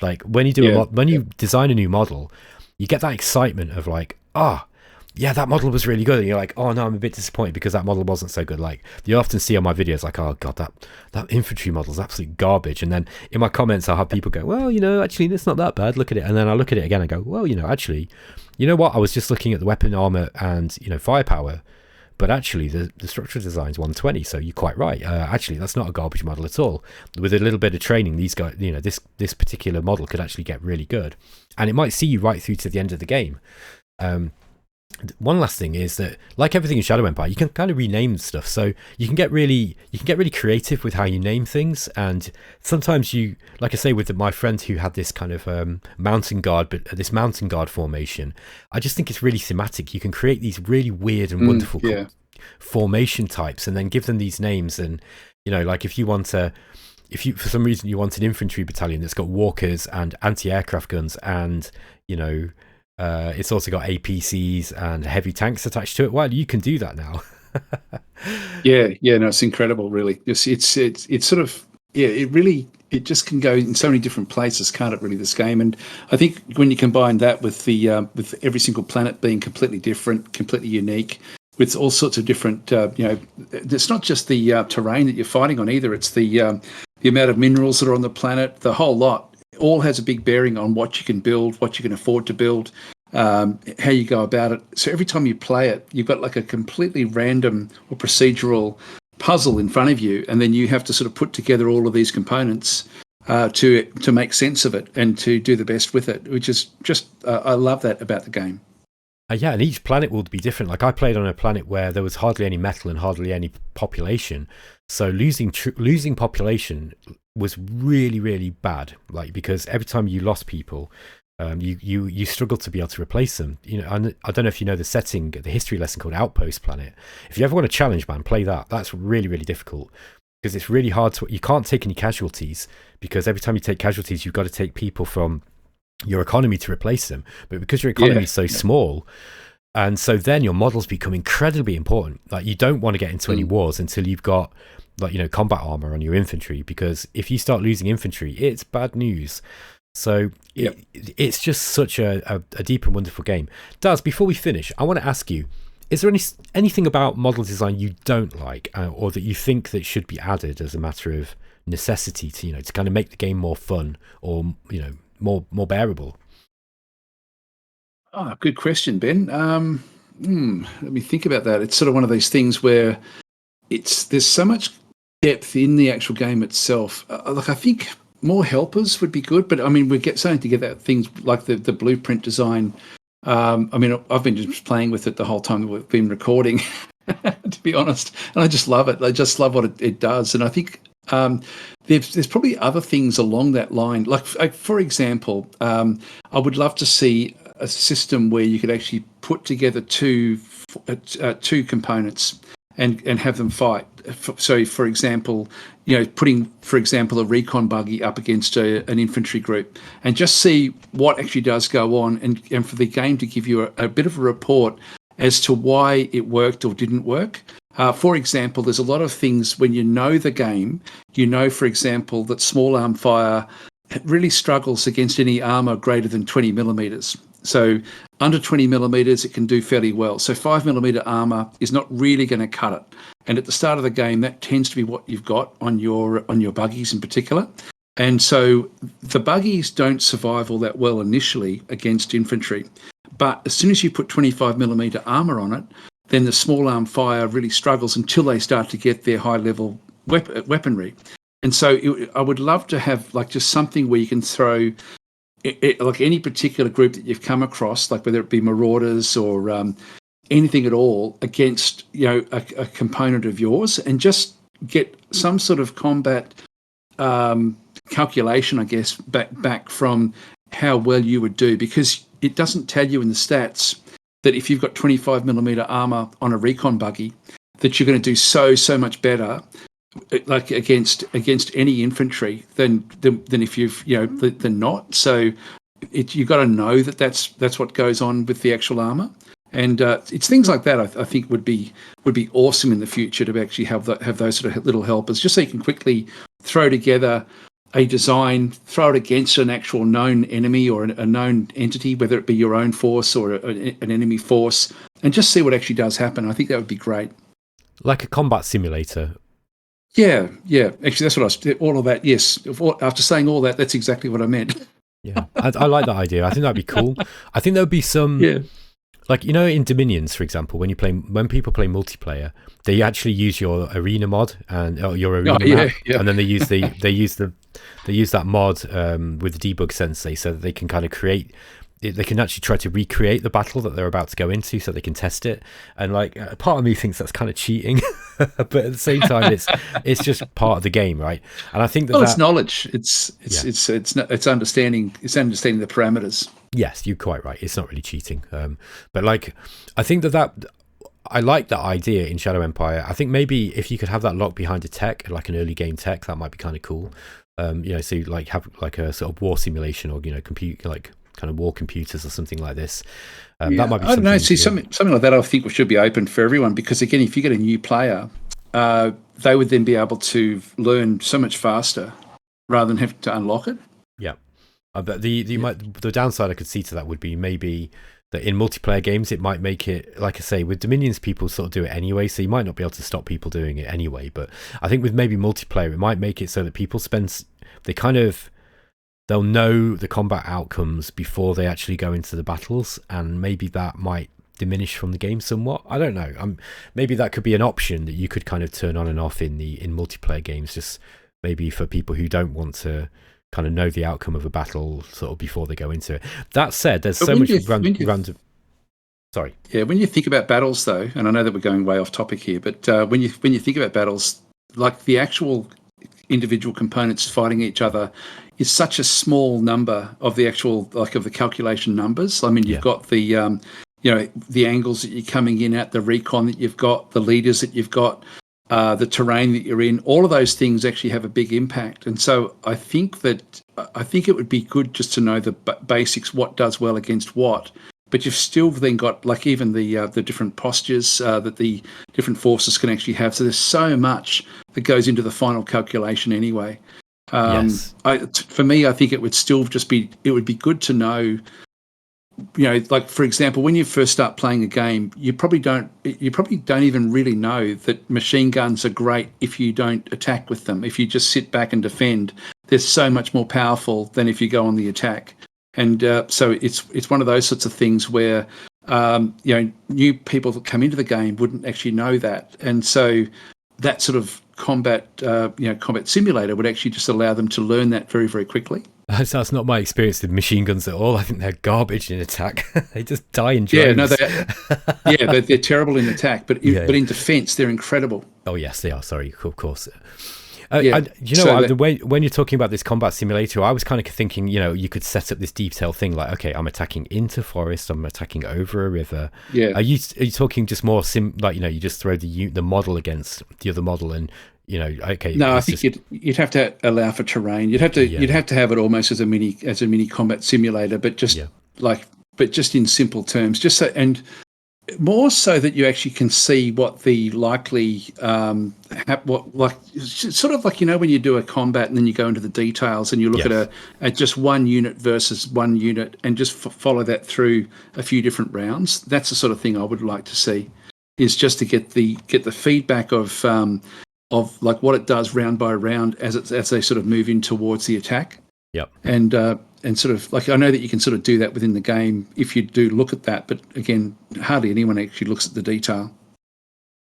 Like when you do you design a new model, you get that excitement of like, that model was really good, and you're like, oh no, I'm a bit disappointed because that model wasn't so good. Like you often see on my videos like, oh god, that infantry model's absolute garbage, and then in my comments I'll have people go, well, actually it's not that bad, look at it, and then I look at it again and go, well, actually, you know what, I was just looking at the weapon armor and firepower, but actually the structural design's 120, so you're quite right. Actually that's not a garbage model at all. With a little bit of training, these guys, this particular model could actually get really good, and it might see you right through to the end of the game. One last thing is that, like everything in Shadow Empire, you can kind of rename stuff, so you can get really creative with how you name things. And sometimes like I say, with my friend who had this kind of mountain guard formation, I just think it's really thematic. You can create these really weird and wonderful formation types, and then give them these names. And like if you for some reason you want an infantry battalion that's got walkers and anti-aircraft guns, and it's also got APCs and heavy tanks attached to it. Well, you can do that now. No, it's incredible, really. It's sort of it just can go in so many different places, can't it? Really, this game, and I think when you combine that with with every single planet being completely different, completely unique, with all sorts of different, it's not just the terrain that you're fighting on either. It's the amount of minerals that are on the planet, the whole lot. all has a big bearing on what you can build, what you can afford to build, how you go about it. So every time you play it, you've got like a completely random or procedural puzzle in front of you, and then you have to sort of put together all of these components to make sense of it and to do the best with it, which is just I love that about the game. Yeah, and each planet will be different. Like I played on a planet where there was hardly any metal and hardly any population, so losing population was really, really bad. Like, because every time you lost people, you struggled to be able to replace them. You know, and I don't know if you know the history lesson called Outpost Planet. If you ever want a challenge, man, play that. That's really, really difficult because it's really hard to. You can't take any casualties because every time you take casualties, you've got to take people from your economy to replace them. But because your economy is so small, and so then your models become incredibly important. Like, you don't want to get into any wars until you've got, like, you know, combat armor on your infantry, because if you start losing infantry, it's bad news. So it's just such a deep and wonderful game. Daz, before we finish, I want to ask you, is there anything about model design you don't like, or that you think that should be added as a matter of necessity to, you know, to kind of make the game more fun, or, you know, more bearable? Oh, good question, Ben. Let me think about that. It's sort of one of these things where there's so much depth in the actual game itself. Like, I think more helpers would be good, but I mean, we're starting to get that things like the blueprint design. I mean, I've been just playing with it the whole time that we've been recording, to be honest, and I just love it. I just love what it does, and I think there's probably other things along that line. Like for example, I would love to see a system where you could actually put together two components and have them fight. So, for example, you know, putting, for example, a recon buggy up against an infantry group, and just see what actually does go on, and for the game to give you a bit of a report as to why it worked or didn't work. For example, there's a lot of things when you know the game, you know, for example, that small arm fire really struggles against any armor greater than 20 millimeters. So under 20 millimeters, it can do fairly well. So 5 millimeter armor is not really going to cut it. And at the start of the game, that tends to be what you've got on your buggies in particular. And so the buggies don't survive all that well initially against infantry. But as soon as you put 25 millimeter armor on it, then the small arm fire really struggles until they start to get their high level weaponry. And so I would love to have like just something where you can throw like any particular group that you've come across, like whether it be marauders or anything at all, against, you know, a component of yours, and just get some sort of combat calculation, I guess, back from how well you would do, because it doesn't tell you in the stats that if you've got 25 millimeter armor on a recon buggy, that you're going to do so much better, like against any infantry than if you've, you know, than not. So you've got to know that's what goes on with the actual armor, and it's things like that I think would be awesome in the future, to actually have those sort of little helpers, just so you can quickly throw together a design, throw it against an actual known enemy or a known entity, whether it be your own force or an enemy force, and just see what actually does happen. I think that would be great. Like a combat simulator. Yeah. Actually, that's what all of that. Yes. After saying all that, that's exactly what I meant. Yeah, I like that idea. I think that'd be cool. I think there would be some. Yeah. Like, you know, in Dominions, for example, when people play multiplayer, they actually use your arena mod and your arena map, and then they use that mod with the debug sensei, so that they can kind of they can actually try to recreate the battle that they're about to go into, so they can test it. And like, part of me thinks that's kind of cheating, but at the same time, it's just part of the game, right? And I think it's knowledge. It's understanding. It's understanding the parameters. Yes, you're quite right. It's not really cheating. But like, I think that I like that idea in Shadow Empire. I think maybe if you could have that locked behind a tech, like an early game tech, that might be kind of cool. You know, so like have like a sort of war simulation, or, you know, kind of war computers or something like this. That might be something. I don't know. See, something like that, I think should be open for everyone, because again, if you get a new player, they would then be able to learn so much faster rather than have to unlock it. Yeah. But the downside I could see to that would be maybe that in multiplayer games, it might make it, like I say, with Dominions, people sort of do it anyway, so you might not be able to stop people doing it anyway. But I think with maybe multiplayer, it might make it so that people they'll know the combat outcomes before they actually go into the battles, and maybe that might diminish from the game somewhat. I don't know. Maybe that could be an option that you could kind of turn on and off in multiplayer games, just maybe for people who don't want to kind of know the outcome of a battle sort of before they go into it. That said, there's so much random. Sorry. Yeah, when you think about battles, though, and I know that we're going way off topic here, but when you think about battles, like the actual individual components fighting each other is such a small number of the actual, like, of the calculation numbers. I mean, you've got the the angles that you're coming in at, the recon that you've got, the leaders that you've got, the terrain that you're in. All of those things actually have a big impact. And so I think it would be good just to know the basics, what does well against what. But you've still then got, like, even the different postures that the different forces can actually have. So there's so much that goes into the final calculation anyway. Yes. For me, I think it would still just be, it would be good to know, like, for example, when you first start playing a game, you probably don't even really know that machine guns are great if you don't attack with them. If you just sit back and defend, they're so much more powerful than if you go on the attack. And so it's one of those sorts of things where new people that come into the game wouldn't actually know that, and so that sort of combat simulator would actually just allow them to learn that very, very quickly. That's not my experience with machine guns at all. I think they're garbage in attack. They just die in drones. Yeah, no, they're terrible in attack, but in defence they're incredible. Oh yes, they are. Sorry, of course. When you're talking about this combat simulator, I was kind of thinking, you could set up this detail thing like, okay, I'm attacking into forest, I'm attacking over a river. Yeah. Are you talking just more you just throw the model against the other model and okay? No, I think you'd have to allow for terrain. You'd have to have it almost as a mini combat simulator, but just just in simple terms, just so, and more so that you actually can see what the likely sort of like, when you do a combat and then you go into the details and you look at just one unit versus one unit and just follow that through a few different rounds. That's the sort of thing I would like to see, is just to get the feedback of like what it does round by round as they sort of move in towards the attack. Yep. And sort of like, I know that you can sort of do that within the game if you do look at that, but again, hardly anyone actually looks at the detail.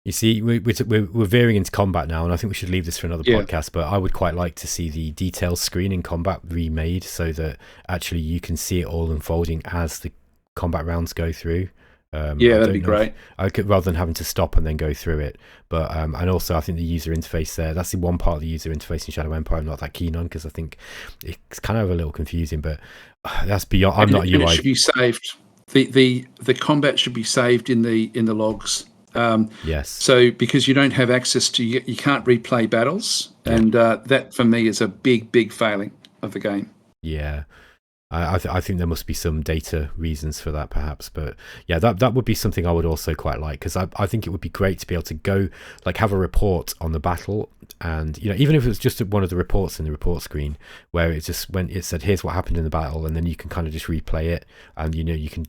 You see, we're veering into combat now, and I think we should leave this for another podcast, but I would quite like to see the details screen in combat remade so that actually you can see it all unfolding as the combat rounds go through. That'd be great. I could, rather than having to stop and then go through it. But and also I think the user interface there, that's the one part of the user interface in Shadow Empire I'm not that keen on, because I think it's kind of a little confusing, but that's beyond. I'm not UI. It should be saved. The combat should be saved in the logs. Yes. So because you don't have access to, you can't replay battles, and that for me is a big failing of the game. Yeah. I think there must be some data reasons for that, perhaps, but that would be something I would also quite like, because I think it would be great to be able to go, like, have a report on the battle, and even if it was just one of the reports in the report screen where it just when it said here's what happened in the battle, and then you can kind of just replay it, and you can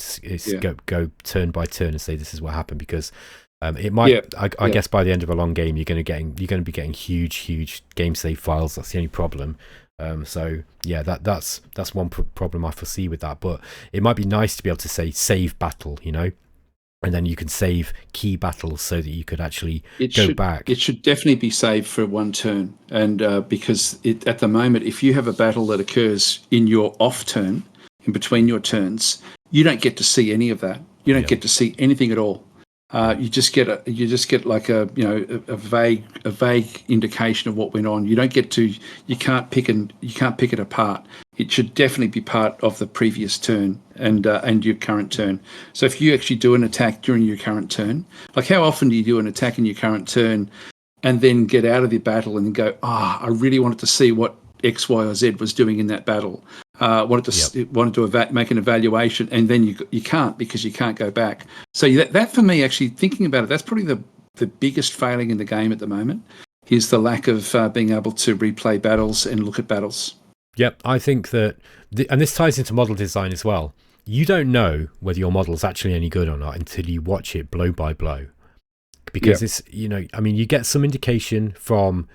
go turn by turn and say this is what happened, because it might. I guess by the end of a long game, you're going to be getting huge game save files. That's the only problem. That's one problem I foresee with that. But it might be nice to be able to say save battle, and then you can save key battles so that you could actually go back. It should definitely be saved for one turn, and because at the moment, if you have a battle that occurs in your off turn, in between your turns, you don't get to see any of that. You don't get to see anything at all. You just get like a vague indication of what went on. You can't pick it apart. It should definitely be part of the previous turn and your current turn. So if you actually do an attack during your current turn, like how often do you do an attack in your current turn and then get out of the battle and go, I really wanted to see what X, Y, or Z was doing in that battle. Wanted to make an evaluation, and then you can't, because you can't go back. So that for me, actually thinking about it, that's probably the biggest failing in the game at the moment, is the lack of being able to replay battles and look at battles. Yep, I think that, and this ties into model design as well. You don't know whether your model's actually any good or not until you watch it blow by blow, because it's you get some indication from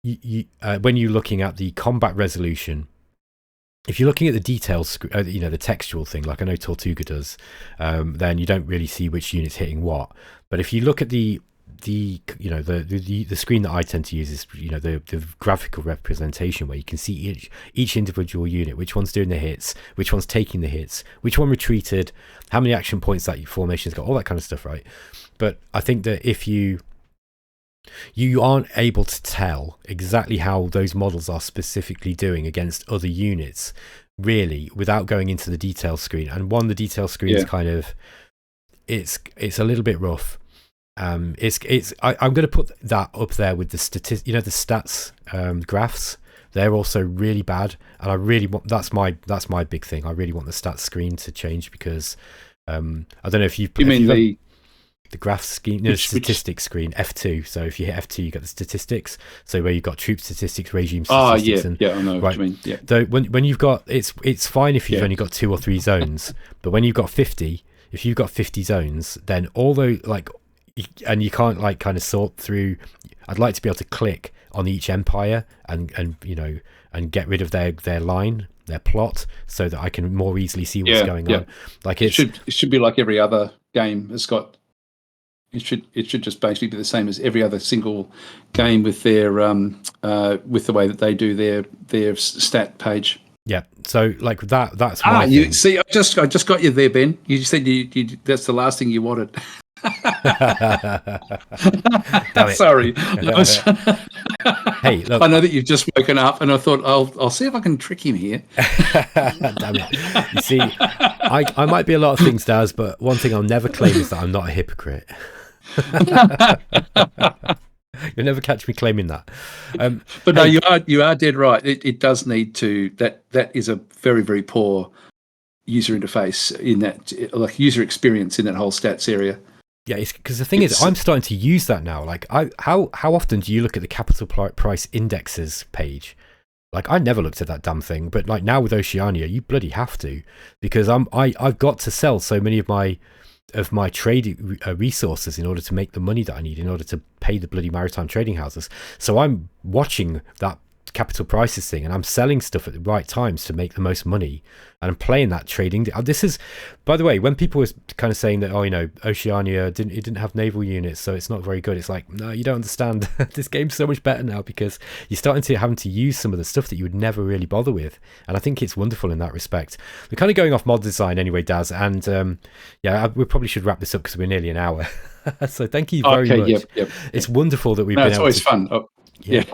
when you're looking at the combat resolution. if you're looking at the details, the textual thing, like I know Tortuga does, then you don't really see which unit's hitting what. But if you look at the screen that I tend to use is the graphical representation where you can see each individual unit, which one's doing the hits, which one's taking the hits, which one retreated, how many action points that formation's got, all that kind of stuff, right? But I think that if you aren't able to tell exactly how those models are specifically doing against other units, really, without going into the detail screen. And the detail screen is kind of, it's a little bit rough. I'm going to put that up there with the the stats graphs. They're also really bad, and I really want that's my big thing. I really want the stats screen to change because I don't know if you mean the graph screen, statistics screen, F2. So if you hit F2, you get the statistics. So where you've got troop statistics, regime statistics. I know what you mean. Yeah. So when you've got, it's fine if you've only got 2 or 3 zones, but when you've got 50, if you've got 50 zones, then and you can't kind of sort through. I'd like to be able to click on each empire and get rid of their line, their plot, so that I can more easily see what's going on. Like it should be like every other game has got. It should just basically be the same as every other single game with their with the way that they do their stat page. Yeah, so like that's my thing. You see, I just got you there, Ben. You said you that's the last thing you wanted. Damn it. Sorry. Hey, look. I know that you've just woken up, and I thought I'll see if I can trick him here. Damn it! You see, I might be a lot of things, Daz, but one thing I'll never claim is that I'm not a hypocrite. You'll never catch me claiming that. But no, you are dead right. It does need to. That is a very, very poor user interface in that, like user experience in that whole stats area. Yeah, because the thing is, I'm starting to use that now. Like, how often do you look at the capital price indexes page? Like, I never looked at that damn thing, but like now with Oceania, you bloody have to, because I've got to sell so many of my trade resources in order to make the money that I need in order to pay the bloody maritime trading houses. So I'm watching that capital prices thing, and I'm selling stuff at the right times to make the most money, and I'm playing that trading. This is, by the way, when people were kind of saying that, Oceania didn't have naval units, so it's not very good. It's like, no, you don't understand. This game's so much better now because you're starting to having to use some of the stuff that you would never really bother with, and I think it's wonderful in that respect. We're kind of going off mod design anyway, Daz, and we probably should wrap this up because we're nearly an hour. So thank you very much. Yep. It's wonderful that we've been able to. It's always fun. Yeah.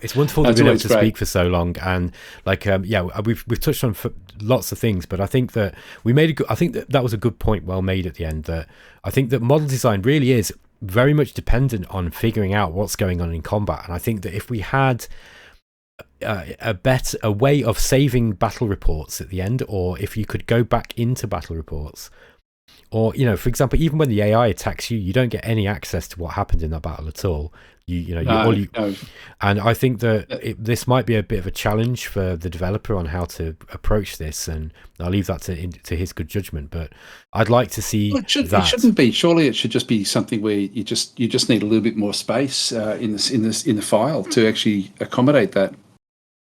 It's wonderful that we've been able to speak for so long, and we've touched on lots of things, but I think that that was a good point, well made at the end. That I think that model design really is very much dependent on figuring out what's going on in combat, and I think that if we had a way of saving battle reports at the end, or if you could go back into battle reports, or for example, even when the AI attacks you, you don't get any access to what happened in that battle at all. No. And I think that this might be a bit of a challenge for the developer on how to approach this, and I'll leave that to his good judgment. But I'd like to see it shouldn't be. Surely it should just be something where you just need a little bit more space in the file to actually accommodate that.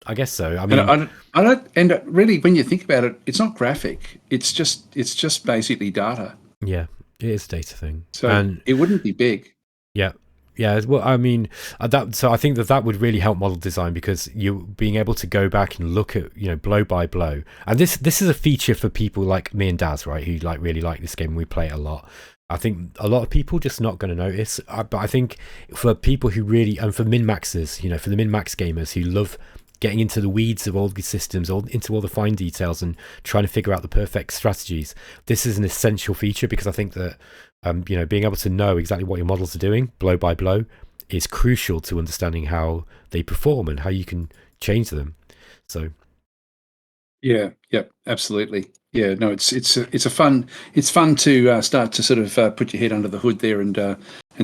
I guess so. I mean, I don't. And really, when you think about it, it's not graphic. It's just basically data. Yeah, it is a data thing. So it wouldn't be big. Yeah. Yeah, well, I mean, so I think that would really help model design, because you being able to go back and look at, blow by blow. And this is a feature for people like me and Daz, right, who really like this game and we play it a lot. I think a lot of people just not going to notice. But I think for people who really, and for min-maxers, for the min-max gamers who love getting into the weeds of all these systems, into all the fine details and trying to figure out the perfect strategies, this is an essential feature, because I think that being able to know exactly what your models are doing, blow by blow, is crucial to understanding how they perform and how you can change them. So, yeah, absolutely. Yeah, no, it's fun to start to sort of put your head under the hood there and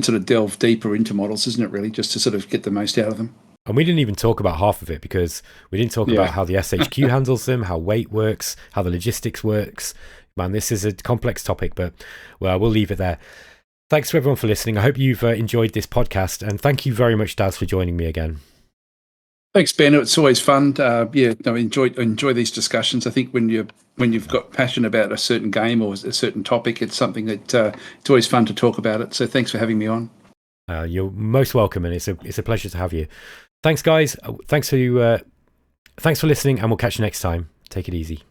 sort of delve deeper into models, isn't it? Really, just to sort of get the most out of them. And we didn't even talk about half of it, because we didn't talk about how the SHQ handles them, how weight works, how the logistics works. Man, this is a complex topic, but we'll leave it there. Thanks to everyone for listening. I hope you've enjoyed this podcast, and thank you very much, Daz, for joining me again. Thanks, Ben. It's always fun. Enjoy these discussions. I think when you've got passion about a certain game or a certain topic, it's something that it's always fun to talk about it. So thanks for having me on. You're most welcome, and it's a pleasure to have you. Thanks, guys. Thanks for listening, and we'll catch you next time. Take it easy.